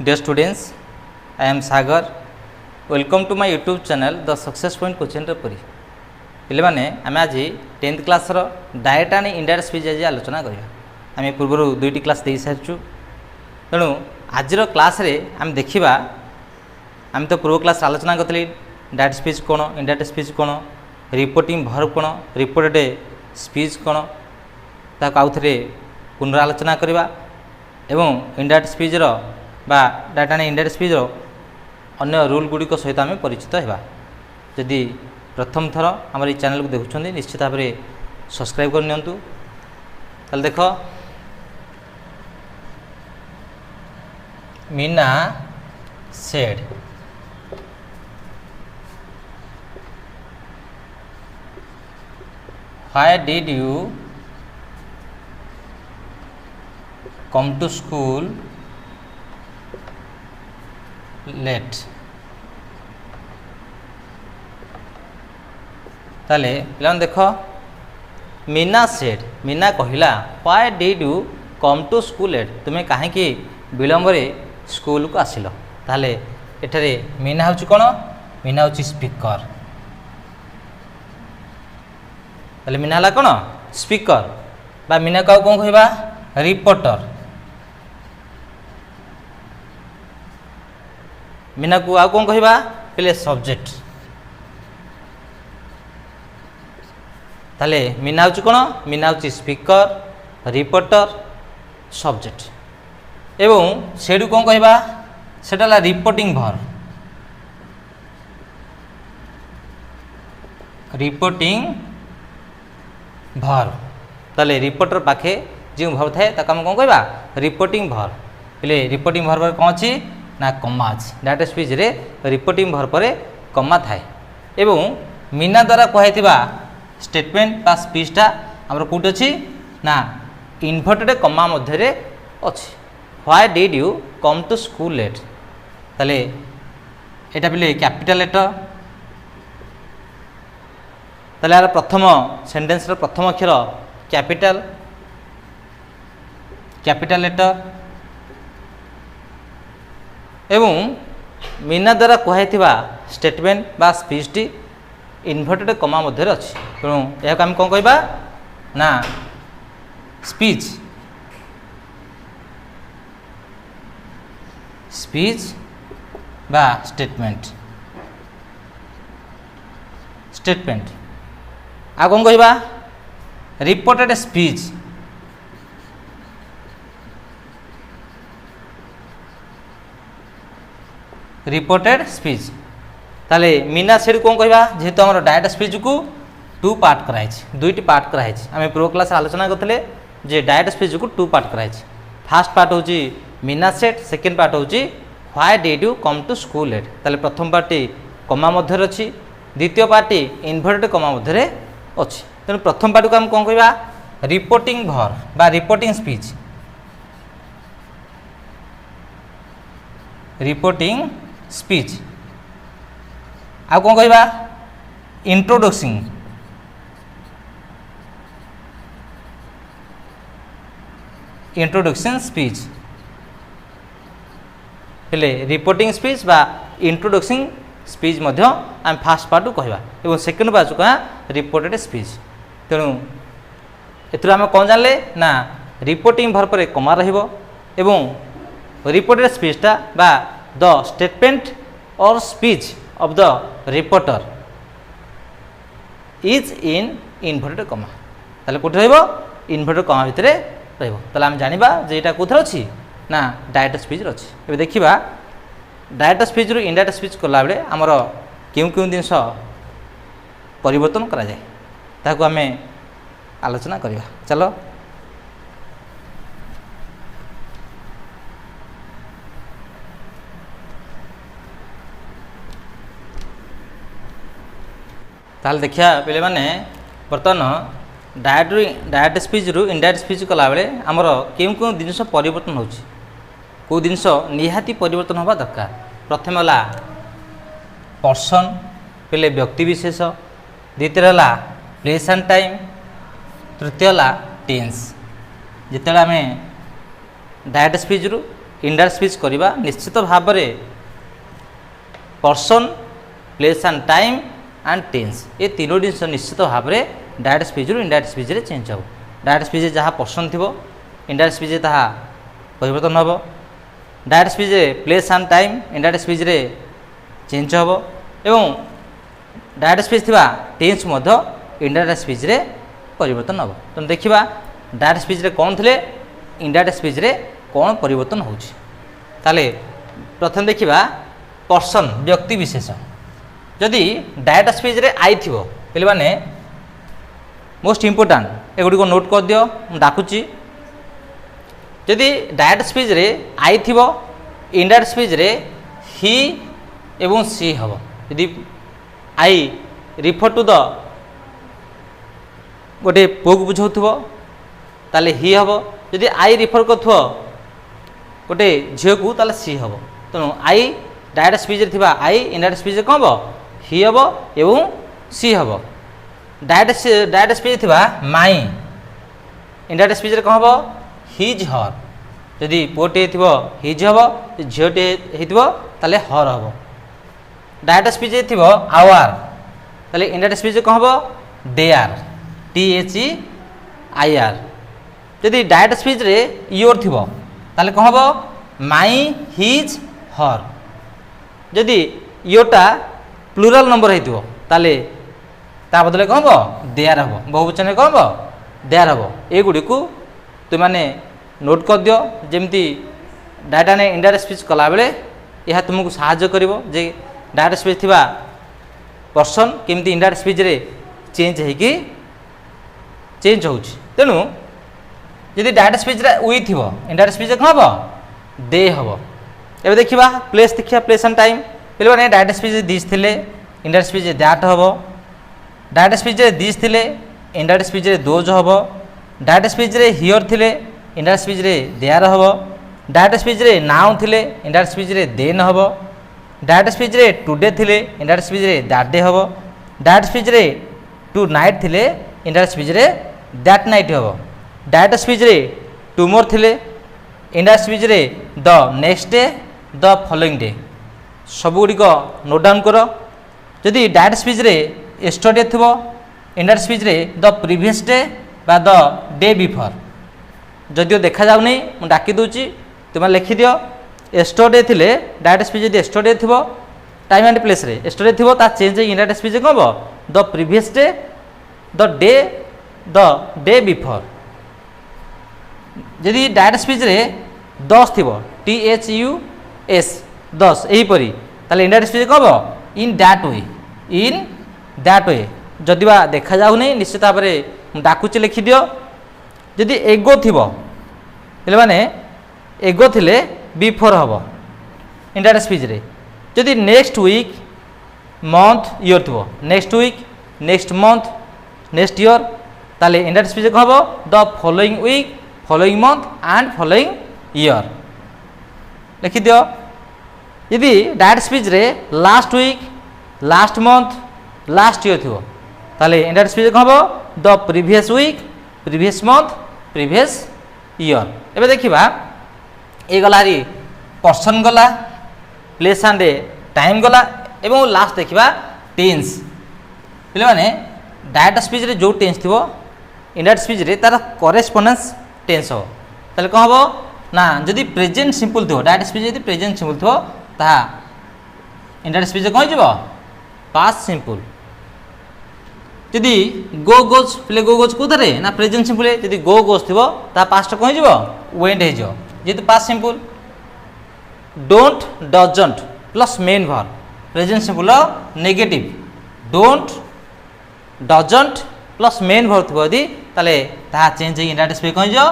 Dear students, I am Sagar. Welcome to my YouTube channel The Success Point Coaching Puri. पिले माने आम आज 10th class direct and indirect speech आज आलोचना करिया। आम पूर्व दुईटी क्लास दे सारिचु तेणु आज क्लास रे आम देखिबा आम तो पूर्व क्लास आलोचना करतली डायरेक्ट स्पीच कोन, इनडायरेक्ट स्पीच कोन, रिपोर्टिंग वर्ब कोन, रिपोर्टेड स्पीच कोन ताको आउथरे पुनरालोचना करिबा एवं इनडायरेक्ट स्पीच रो बा डायरेक्ट एंड इनडायरेक्ट स्पीच रो अन्य रूल गुडी को सहित आम परिचित हेबा। जदि प्रथम थर आम चैनल को देखुं निश्चित भाव में सब्सक्राइब कर नियंतु। ताल देख Meena said why did you come to school late. ताले पिलान देख मीना सेड मीना कहला why did you come to school late, तुम्हें कहीं विलंब स्कूल को आसिल। ताले एठारे मीना हूँ कौन, मीना हूँ स्पीकर। ताले मीना है कौन स्पीकर बा मीना को कौन कहबा रिपोर्टर। मीना को आउ कौन कहबा पहले सब्जेक्ट। ताले मीना हूँ कौन, मीना हूँ स्पीकर, रिपोर्टर, सब्जेक्ट एवं सेडू कौन कहबा सेटा रिपोर्टिंग वर्ब। रिपोर्टिंग वर्ब ताले रिपोर्टर पाखे जो वर्ब थाए ताको हम कौन कहबा रिपोर्टिंग वर्ब। पहले रिपोर्टिंग वर्ब कौन अच्छी ना कमा अच्छी। डायरेक्ट स्पीच रे रिपोर्टिंग वर्ब पर कमा थाए एवं मीना द्वारा कहवा स्टेटमेंट बा स्पीचटा आमर कौट अच्छी ना इन्वर्टेड कमा मध्य अच्छी। Why did you come to school late. ताले एटा पहले कैपिटल लेटर। ताले यार प्रथम सेंटेंस प्रथम अक्षर कैपिटल कैपिटल लेटर एवं मीना द्वारा कहवा स्टेटमेंट बा स्पीचटी इन्वर्टेड कमा मध्य अच्छी। तेणु यह आम कौन कहबा ना स्पीच स्पीच बा स्टेटमेंट स्टेटमेंट आ कौन कहबा रिपोर्टेड स्पीच रिपोर्टेड स्पीच। ताले मीना सेड कौन कहबा जेहेतु आम डायरेक्ट स्पीच को टू पार्ट कराई दुईटी पार्ट कराई। आम पूर्व क्लास आलोचना करते जे डायरेक्ट स्पीच को टू पार्ट कराई। फास्ट पार्ट हूँ मीना सेट, सेकेंड पार्ट हूँ why did you come to school late. ताले प्रथम पार्टी कमा मध्य अच्छी, द्वितीय पार्टी इन्वर्टेड कमा मध्य अच्छी। तेणु प्रथम पार्टी को आम कौन कहबा रिपोर्टिंग वर्ब बा रिपोर्टिंग स्पीच। रिपोर्टिंग स्पीच आ कौन कहबा इंट्रोडक्सिंग इंट्रोडक्शन स्पीच। हेले रिपोर्टिंग स्पीच बा इंट्रोडक्शन स्पीच मध्य आम फास्ट पार्ट कहवा एवं सेकेंड पार्ट कह रिपोर्टेड स्पीच। तेणु एथुर आम कौन जानले ना रिपोर्टिंग वर्ब पर कमा रहिबो एवं रिपोर्टेड स्पीचटा बा द स्टेटमेंट और speech of the reporter is in inverted कमा। ताले कोठी रहइबो इन्वर्टेड कमा भितरे रहइबो। ताले हम जानिबा जे एटा कोथर अछि ना डायरेक्ट स्पीच रे अछि। एबे देखिबा डायरेक्ट स्पीच रु इनडायरेक्ट स्पीच कला बेले हमर केउ केउ जिंस परिवर्तन करा जाय ताको हमें आलोचना करिबा। चलो ताल देखिया पे मैंने बर्तमान डायरेक्ट स्पीच रु इनडायरेक्ट स्पीच कला बेले आमर केउ केउ जिनस परिवर्तन होछि कौ जिनस निहाती परिवर्तन हवा दरकार। प्रथम है पर्सन पहले व्यक्ति विशेष, द्वितीय है प्लेस एंड टाइम, तृतीय है टेन्स। जिते आम डायरेक्ट स्पीच रु इंडायरेक्ट स्पीच करवा निश्चित भाव में person place and time and tense ये तीनो जिन निश्चित भाव में डायरेक्ट स्पीच रु इंडायरेक्ट स्पीच रे चेंज हो। डायरेक्ट स्पीच जहाँ पर्सन थी इंडायरेक्ट स्पीच ता परिवर्तन हम। Direct speech place and time indirect speech रे चेंज हम एवं डायरेक्ट स्पीच थिबा टेन्स मध्य इंडायरेक्ट स्पीच रे परिवर्तन हम। तो देखिबा डायरेक्ट स्पीच रे कौन थे इंडायरेक्ट स्पीच रे कौन परिवर्तन होउछि। ताले प्रथम देखिबा पर्सन व्यक्ति विशेष जदि डायरेक्ट स्पीच रे आई थिबो पे माने मोस्ट इम्पोर्टाट एगुड़ी को नोट कर दियो डाकुची। जदि डायरेक्ट स्पीच रे आई थिबो इंडायरेक्ट स्पीच रे ही एवं सी हम। यदि आई रिफर टू द गोटे पुओ को बुझाउथबो ताले ही हम। जदि आई रिफर करथबो गोटे झील को ताले सी हम। तेणु आई डायरेक्ट स्पीच रे थिबा आई इंडायरेक्ट स्पीच रे कौन हम ही हम एवं सी हम। डायरेक्ट स्पीच थिबा माई इंडायरेक्ट स्पीच रे कौन हम हिज हर। जदि पुओटे थिबो हिज हम झीलटे हेतिबो ताले हर हम। डायरेक्ट स्पीच रे थिबो आवर ताले इंडायरेक्ट स्पीच रे कौन हम देयर THEIR। जदि डायरेक्ट स्पीच रे योर थिबो ताले कौन हम माई हिज हर। जदि योटा प्लूराल नंबर हेतिबो ताले ता बदले कौन हम देयर हम। बहुवचन कौन हम देयर हम। एगुड़ी को तुम मैंने नोट कर दियो जमती डाटा ने इंडायरेक्ट स्पीच कला बेले यह तुमको साहाय्य करिवो जे डायरेक्ट स्पीच थिबा पर्सन केमती इंडायरेक्ट स्पीच रे चेंज हेकी चेंज होउछि। तेणु यदि डायरेक्ट स्पीच रे वी थिबो इंडायरेक्ट स्पीच कौन हम दे हम। एबे देखिबा प्लेस देखिया प्लेस एंड टाइम पे माने डायरेक्ट स्पीच दिस थिले इंडायरेक्ट स्पीच दैट हम। डायरेक्ट स्पीच रे दिस थिले इंडायरेक्ट स्पीच रे दोज हम। डायरेक्ट स्पीच रे हियर थिले इंडायरेक्ट स्पीच रे देयर हम। डायरेक्ट स्पीच रे नाउ थिले इंडायरेक्ट स्पीच रे देन हम। डायरेक्ट स्पीच रे टुडे थिले इंडायरेक्ट स्पीच रे दैट डे हम। डायरेक्ट स्पीच रे टू नाइट थिले इंडायरेक्ट स्पीच रे दैट नाइट हम। डायरेक्ट स्पीच रे टुमोर थिले इंडायरेक्ट स्पीच रे the next day the following day. सबुगुड़ी नोट डाउन कर। जदि डायरेक्ट स्पीच रे एस्टरडे थिबो इंडायरेक्ट स्पीच रे द प्रीवियस डे बा द डे बिफोर। जदिओ देखा जाउ नहीं मु डाकी दूची तुम लिखि दियो एस्टरडे थिले डायरेक्ट स्पीच जदि एस्टरडे थिबो टाइम एंड प्लेस रे एस्टरडे थिबो ता चेंज इंडायरेक्ट स्पीच कौन हम the previous day the day before. जदि डायरेक्ट स्पीच रे 10 थिबो THUS 10 एहीपरी ताले इंडायरेक्ट स्पीच कौन हम इन दैट वे। जदि बा देखा जाउ नहीं निश्चित भाव में डाकुची लिखि दियो। जदि एगो थिबो पे माने एगो थिले बिफोर हम इंडायरेक्ट स्पीच रे। जदि नेक्स्ट वीक मंथ ईयर थिबो next week next month next year ताले इंडायरेक्ट स्पीच कौन हम the following week following month and following year लिखि दियो। यदि डायरेक्ट स्पीच रे last week last month last year थी ताले इंडायरेक्ट स्पीच कौन हम the previous week previous month previous year. एबे देखिबा ए गला री पर्सन गला प्लेस एंड टाइम गला एवं लास्ट देखिबा टेन्स। पे माने डायरेक्ट स्पीच रे जो टेन्स थिबो इंडायरेक्ट स्पीच रे तार करेस्पोंडेंस टेन्स हो ताले कौन हम ना जदि प्रेजेंट सिंपल थो डायरेक्ट स्पीच यदि प्रेजेंट सिंपल थो ता इंडायरेक्ट स्पीच कौन जीवो पास्ट सिंपल। जदि go goes play go goes कोथरे ना प्रेजेंट सिंपल जदि गो गोज थो ता पास्ट कौन जीवो वेंट हे जो जेतु past simple. Don't doesn't plus main verb present simple negative don't doesn't plus main verb थो यदि ताले ता चेंज इंडायरेक्ट स्पीच कौन जो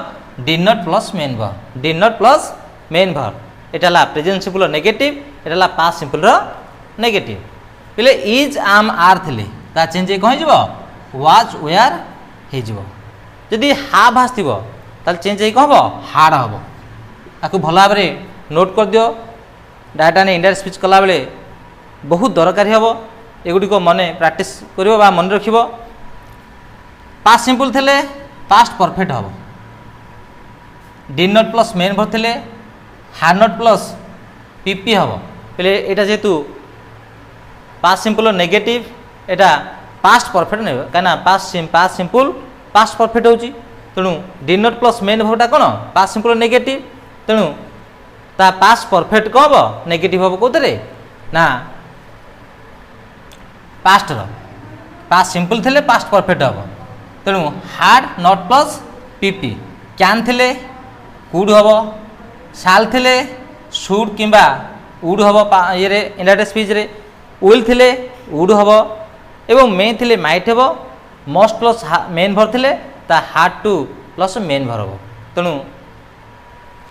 did not plus main verb did not plus main verb. एटा ला प्रेजेंट सिंपल नेगेटिव एटा ला पास्ट सिंपल नेगेटिव। पहले इज आम आर थिले ता चेंज कौन जीवो वाज वेयर हे जीवो। जदि हाव हास थिबो ताले चेंज कौन हम हाड हम। आपको भल भाव में नोट कर दियो डाटा ने इंडायरेक्ट स्पीच कला बेले बहुत दरकारी हम एगुड़ी को मन प्रैक्टिस करिवो बा मन रखिवो। पास्ट सिंपल थिले पास्ट परफेक्ट हम did not plus main verb थिले हार नॉट प्लस पीपी हम पे यहाँ जेहेतु पास्ट सिंपल नेगेटिव एटा पास्ट परफेक्ट नहीं कहीं पास्ट सिंपल पास्ट परफेक्ट होची तेणु डिड नॉट प्लस मेन वर्बटा कौन पास्ट सिंपल नेगेटिव तेणु ता पास्ट परफेक्ट कौन हम नेगेटिव हम कौन ना पास्ट पास्ट सिंपल थे पास्ट परफेक्ट हम तेणु hard not plus PP can थे कुड हम साल थे शुड किंबा वुड हम ये इंडायरेक्ट स्पीच रे विल थे वुड हम एवं मे थे माइट हम मस्ट प्लस मेन भर थे हार्ड टू प्लस मेन भर हम तेणु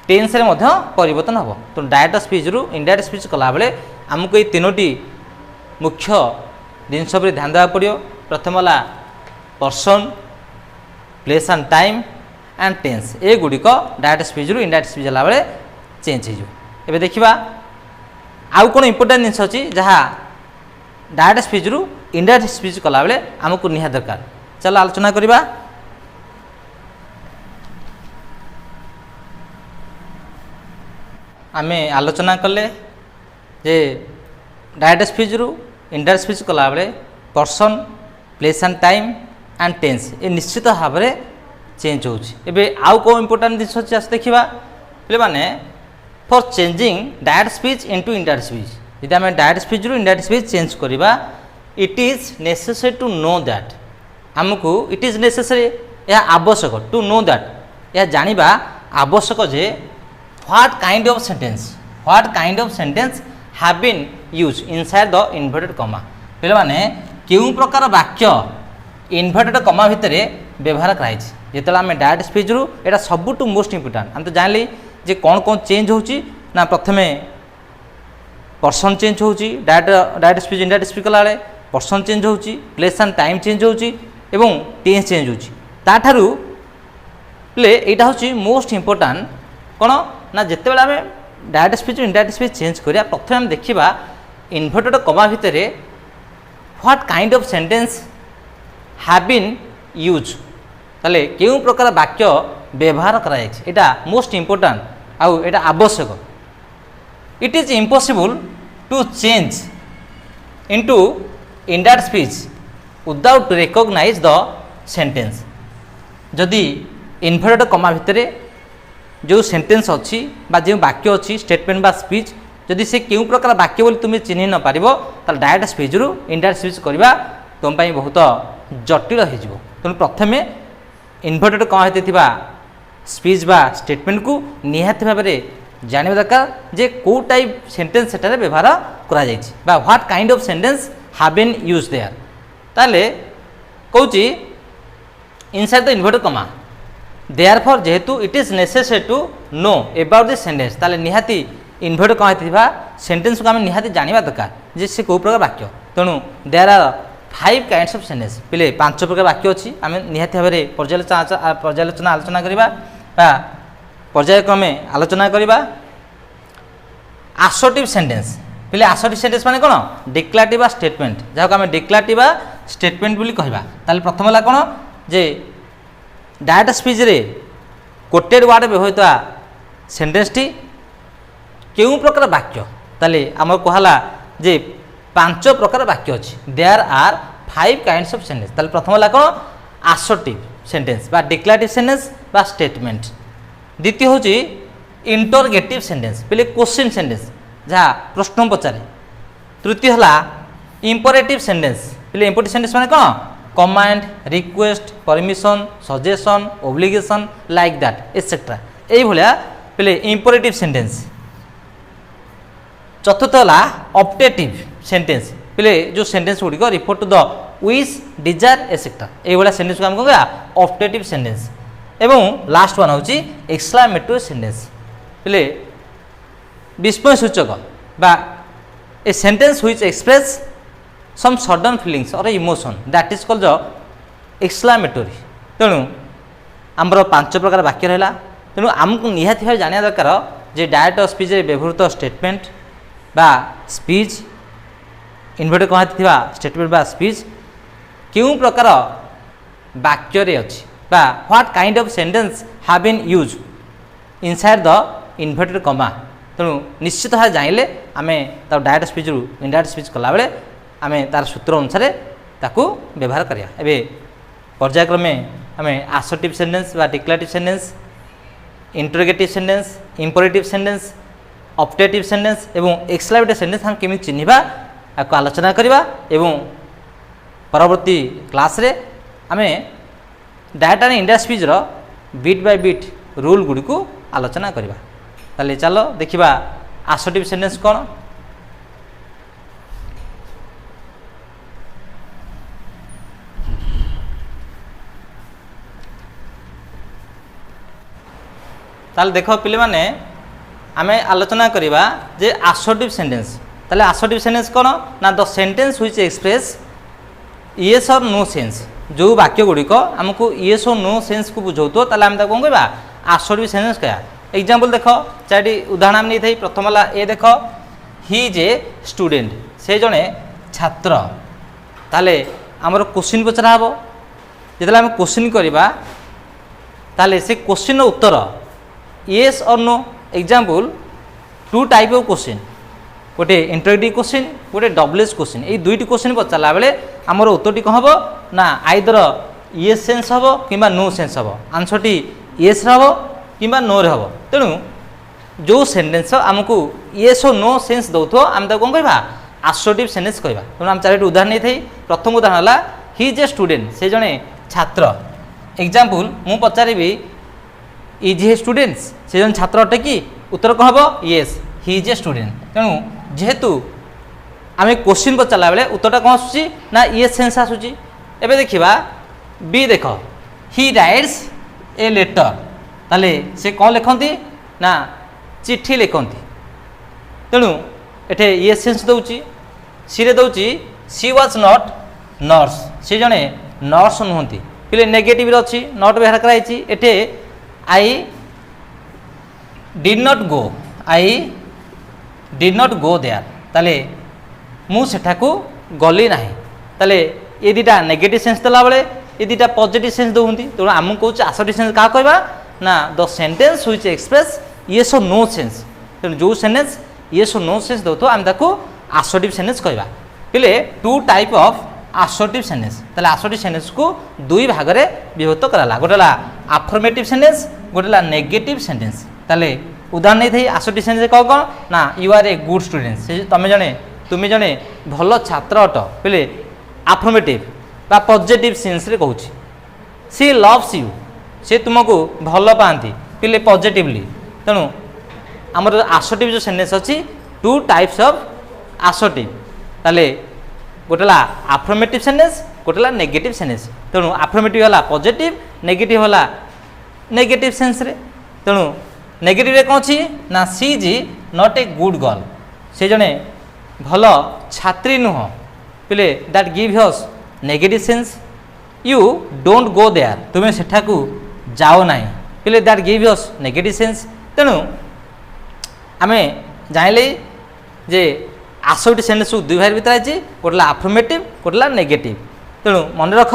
टेन्स रे मध्य परिवर्तन हम तेणु डायरेक्ट स्पीच रु इंडायरेक्ट स्पीच कला बेले आमको ये तीनोटी मुख्य जिनस पर ध्यान देवा पड़ो प्रथम है person place and time and tense ए गुड़िक डायरेक्ट स्पीच रु इंडायरेक्ट स्पीच है बेले चेंज हो देखा आउ कौन इंपोर्टां जिन अच्छी जहाँ डायरेक्ट स्पीच रु इंडायरेक्ट स्पीच कला बेले आमको निहा दरकार चलो आलोचना करवा आमे आलोचना कले जे डायरेक्ट स्पीच रु इंडायरेक्ट स्पीच कला बेले person place and time and tense ये निश्चित भाव में चेंज होबे आउ कौन इंपोर्टां जिन अच्छी आस देखा पे माने for changing direct speech into indirect speech यदि आम डायरेक्ट स्पीच रु इंडायरेक्ट स्पीच चेंज करवा it is necessary to know that आमको इट इज नेसेसरी यह आवश्यक टू नो दैट यह जानिबा आवश्यक जे what kind of sentence have been use inside the inverted comma पे माने केउ प्रकार वाक्य इन्वर्टेड कमा भितर व्यवहार कराई जो आम डायरेक्ट स्पीच रु एटा सबुठु मोस्ट इंपोर्टां आम तो जानली जे कौन कौन चेंज होची ना प्रथमे पर्सन चेंज होची डायरेक्ट स्पीच इंडायरेक्ट स्पीच कला बेले पर्सन चेंज होची प्लेस एंड टाइम चेंज होची एवं टेन्स चेंज होची ताठारु प्ले एटा होची मोस्ट इंपोर्टां कौन ना जिते बेले आम direct speech indirect speech change करिया प्रथमे आम देखिबा इन्वर्टेड कमा भितर what kind of sentence have been use ताले केउ प्रकार वाक्य व्यवहार कराई एटा मोस्ट इंपोर्टां आउ एटा आवश्यक it is impossible to change into indirect speech without recognise the sentence जदि इन्वर्टेड कमा भितर जो सेंटेंस अच्छी बा जो वाक्य अच्छी स्टेटमेंट बा स्पीच जदि से केउ प्रकार वाक्य बोली तुम्हें चिन्ह न पार ताल डायरेक्ट स्पीच रु इंडायरेक्ट स्पीच करवा तुम बहुत जटिल हो तेणु प्रथमे इन्वर्टेड कमा होता स्पीच बा स्टेटमेंट को निहाती भाव में जानवा दरकार जे कौ टाइप सेंटेंस सेटारे व्यवहार करा बा what kind of sentence have been use there ताले कहूँ inside the inverted comma therefore जेहेतु it is necessary to know about this sentence ताले निहाती इन्वर्टेड कमा होता सेंटेंस को आम निहाती जानवा दरकार जे से कौ प्रकार वाक्य तेणु there are 5 kinds of sentence पे 5 प्रकार वाक्य अच्छी आम निहाती भाव में पर्यालोचना आलोचना करवा पर्यायक्रमे आलोचना करवा आसर्टिव सेंटेंस पे आसर्टिव सेंटेंस माने कौन डिक्लेरेटिव स्टेटमेंट जहाँ को आम डिक्लेरेटिव स्टेटमेंट बोली कहवा ताले प्रथम है कौन जे डायरेक्ट स्पीच रे कोटेड वार्ड व्यवहित सेंटेंस टी केउ प्रकार वाक्य ताले आम कहला जे 5 प्रकार वाक्य अच्छी there are 5 kinds of sentence ताले प्रथम है कौन आसर्टिव सेंटेंस बा डिक्लेरेटिव सेंटेंस बा स्टेटमेंट द्वितीय हूँ इंटरगेटिव सेंटेंस पे क्वेश्चन सेंटेंस जहाँ प्रश्न पचारे तृतीय है इंपरेटिव सेंटेंस पे इंपरेटिव सेंटेंस माने कौन command request permission suggestion obligation like that etcetera यही भाया पे इंपरेटिव सेंटेंस चतुर्थ है ऑप्टेटिव सेंटेंस पे जो सेंटेंस गुड़िक refer to the wish desire etcetera ये सेंटेंस को आम कहवा ऑप्टेटिव सेंटेंस एवं लास्ट वन हूँ एक्सक्लामेटरी सेंटेंस पे विस्मय सूचक बा a sentence which express some sudden feelings और emotion that is called exclamatory तेणु आमर 5 प्रकार वाक्य रहा तेणु आमको निहाती भाव जाना दरकार जे डायरेक्ट स्पीच व्यवहृत स्टेटमेंट बा स्पीच इन्वर्टेड कमा होता स्टेटमेंट बा स्पीच क्यों प्रकार वाक्य रे अच्छी what kind of sentence have been use inside the inverted comma तेणु निश्चित भाव जाइले आमे ता डायरेक्ट स्पीच रु इनडायरेक्ट स्पीच कला बेले आमे तार सूत्र अनुसार ताकू व्यवहार करिया। एबे पर्यायक्रमे आमे असर्टिव सेंटेंस बा declarative sentence, interrogative sentence, imperative sentence, optative sentence एवं एक्सक्लेमेटिव सेंटेंस हम केमि चिन्हिबा आको आलोचना करिबा एवं परवर्ती क्लास रे आमे डायरेक्ट एंड इनडायरेक्ट स्पीच रो बीट बाय बीट रूल गुडी को आलोचना करिबा। ताले चलो देखिबा असर्टिव सेंटेंस कोन। ताले देखो पिले माने आमे आलोचना करिबा जे असर्टिव सेंटेंस। ताले असर्टिव सेंटेंस कोन ना the sentence which express yes और नो सेंस। जो वाक्य गुडी को हमको येस और नो सेंस को बुझौतो ताले हम ता कोन कहबा असर्टिव सेंटेंस कहया। एग्जांपल देखो चारि उदाहरण हम नै थई। प्रथम वाला ए देखो ही इज ए स्टूडेंट, से जने छात्र। ताले हमर क्वेश्चन पचरा हबो। जेतला हम क्वेश्चन करिबा ताले से क्वेश्चन रो उत्तर येस और no. Example two type of question, गोटे इंटरोगेटिव क्वेश्चन, गोटे डबलएस क्वेश्चन। ये दुईटी क्वेश्चन पचारा बेले आमर उत्तरटी कौन हम ना आइदर येस सेंस हम कि नो सेंस हम। आंसरटी येस हम कि नो रे हम। तेणु जो सेंटेंस आमको येस और नो सेंस दौथ आम कौन कह असर्टिव सेंटेंस कहवा। तेणु आम चारोटी उदाहरण नहीं थी। प्रथम उदाहरण है ही इज ए स्टूडेंट, से जने छात्र। एग्जांपल मु पचारि इज ए स्टूडेंट्स, से जन छात्र अटे कि उत्तर कौन हम yes he is a student. तेणु जेहेतु आम क्वेश्चन पचारा बेले उत्तरटा कौन आसूँ ना ये सेंस आसूँ। एबे देखिबा बी देख ही राइट्स ए लेटर। ताले से कौन लिखती ना चिट्ठी लिखती। तेणु एठे ये सेंस दौची। सी रे दौची सी वाज नॉट नर्स, से जने नर्स नुहति। पिले नेगेटिव रे अछि नॉट व्यवहार कराइछि। एठे I did not go, I did not go there. ताले मु सेठाकू गली नाही। ताले ये दुटा नेगेटिव सेंस देला बेले ये दुटा पॉजिटिव सेंस दउहंती। तेणु आमु कहूँ असर्टिव सेंस का कहबा ना the sentence which express yes और नो सेंस। तेणु जो सेंटेंस येस और नो सेंस दउथो आम ताकू असर्टिव सेंटेंस कहबा। पिले two type of assertive sentence. ताले असर्टिव सेंटेंस को दुई भाग रे विभक्त कराला। गोटेला अफर्मेटिव सेंटेंस, गोटेला नेगेटिव सेंटेंस। ताले उदाहरण नहीं थी असर्टिव सेंटेंस कौन कौन ना you are a good student, से तुम्हें जने भल छात्र अट। पिले अफर्मेटिव बा पॉजिटिव सेंस रे कहूँ सी लव्स यू, से तुमको भल पाती। पिले पॉजिटिवली। तेणु आमर असर्टिव जो सेंटेंस अच्छी टू टाइप्स ऑफ असर्टिव। ताले गोटेला अफर्मेटिव सेंटेंस, गोटेला नेगेटिव सेंटेंस। तेणु अफर्मेटिव है पॉजिटिव, नेगेटिव है नेगेटिव सेंस रे। तेणु नेगेटिव कौन अच्छी ना she is not a good girl, से जने भल छात्री नुह। पिले that give us negative sense. You don't go there, तुम्हें सेठाकू जाओ नहीं। पिले that give us negative sense. तेणु आमे जानिले जे असर्टिव सेंटेंस दुई भाग भीतर आई, गोटेला अफर्मेटिव, गोटेला नेगेटिव। तेणु मन रख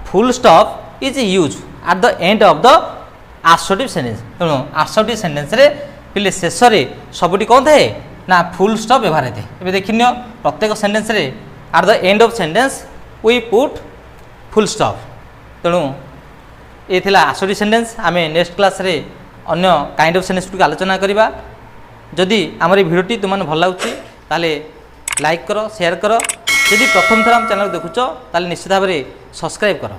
full stop is use eight the end of the assertive sentence. तेणु असर्टिव सेंटेंस रे पिले शेष रे सबुटी कौन थाए ना फुल स्टॉप व्यवहार होते। ए देखिन प्रत्येक सेंटेंस रे at the end of sentence we put full stop. तेणु ये थिला असर्टिव सेंटेंस। आमे नेक्स्ट क्लास रे अन्य काइंड ऑफ सेंटेंस को आलोचना करिबा। जदि आमर भिडियोटी तुमने भल लगुची ताले लाइक करो, शेयर करो। यदि प्रथम थर आम चैनल देखुच ताले निश्चित भाव में सब्सक्राइब करो।